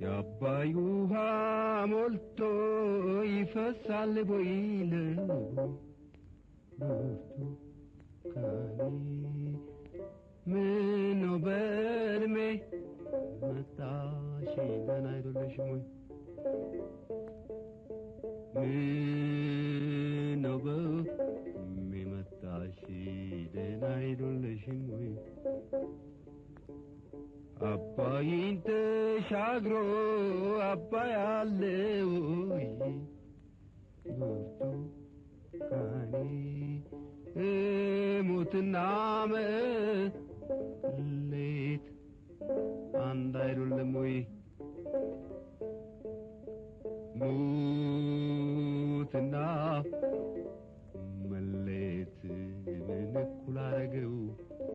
የአባይ ውሃ ሞልቶ ይፈሳል ቦይል ብርቱካኔ ምነው በዕድሜ መጣሽ ደህና አይደለሽም ወይ ምነው በዕድሜ መጣሽ ደህና አይደለሽም ወይ አባይን ተሻግሮ አባይ አለ ወይ ብርቱካኔ ሞትና መሌት አንድ አይደለም ወይ ሞትና